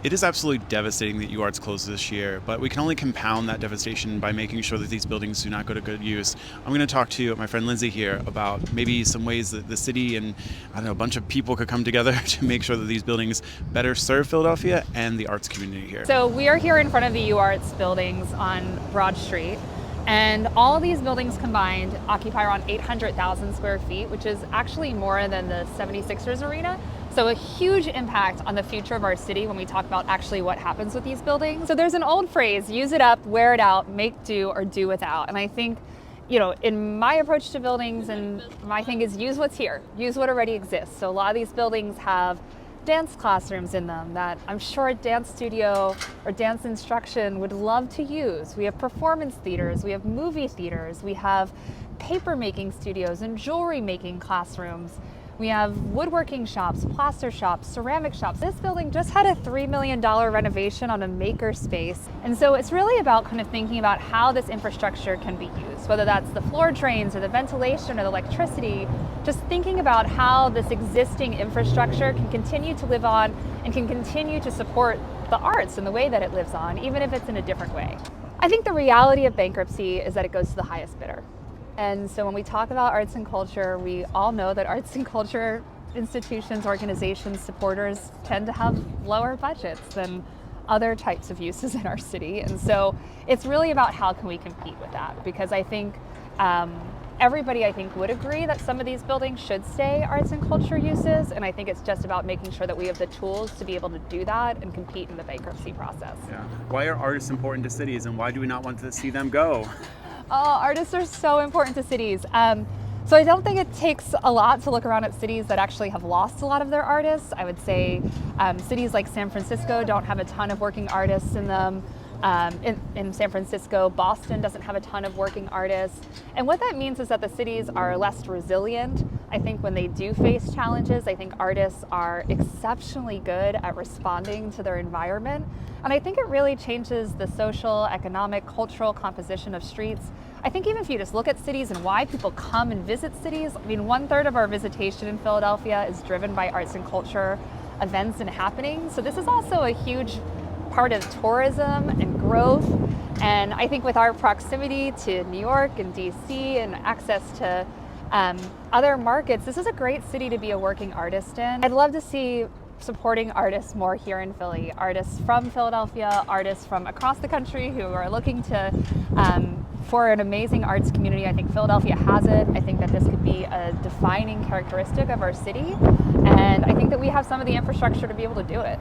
It is absolutely devastating that UArts closed this year, but we can only compound that devastation by making sure that these buildings do not go to good use. I'm going to talk to my friend Lindsay here about maybe some ways that the city and a bunch of people could come together to make sure that these buildings better serve Philadelphia and the arts community here. So we are here in front of the UArts buildings on Broad Street. And all of these buildings combined occupy around 800,000 square feet, which is actually more than the 76ers arena. So a huge impact on the future of our city when we talk about actually what happens with these buildings. So there's an old phrase, use it up, wear it out, make do or do without. And I think, in my approach to buildings, and my thing is use what's here, use what already exists. So a lot of these buildings have dance classrooms in them that I'm sure a dance studio or dance instruction would love to use. We have performance theaters, we have movie theaters, we have paper making studios and jewelry making classrooms. We have woodworking shops, plaster shops, ceramic shops. This building just had a $3 million renovation on a maker space. And so it's really about kind of thinking about how this infrastructure can be used, whether that's the floor drains or the ventilation or the electricity, just thinking about how this existing infrastructure can continue to live on and can continue to support the arts in the way that it lives on, even if it's in a different way. I think the reality of bankruptcy is that it goes to the highest bidder. And so when we talk about arts and culture, we all know that arts and culture institutions, organizations, supporters tend to have lower budgets than other types of uses in our city. And so it's really about how can we compete with that? Because I think everybody, would agree that some of these buildings should stay arts and culture uses. And I think it's just about making sure that we have the tools to be able to do that and compete in the bankruptcy process. Yeah. Why are artists important to cities and why do we not want to see them go? Oh, artists are so important to cities. So I don't think it takes a lot to look around at cities that actually have lost a lot of their artists. I would say cities like San Francisco don't have a ton of working artists in them. In San Francisco, Boston doesn't have a ton of working artists. And what that means is that the cities are less resilient. I think when they do face challenges, I think artists are exceptionally good at responding to their environment. And I think it really changes the social, economic, cultural composition of streets. I think even if you just look at cities and why people come and visit cities, 1/3 of our visitation in Philadelphia is driven by arts and culture events and happenings. So this is also a huge part of tourism and growth. And I think with our proximity to New York and DC and access to other markets, this is a great city to be a working artist in. I'd love to see supporting artists more here in Philly, artists from Philadelphia, artists from across the country who are looking to for an amazing arts community. I think Philadelphia has it. I think that this could be a defining characteristic of our city. And I think that we have some of the infrastructure to be able to do it.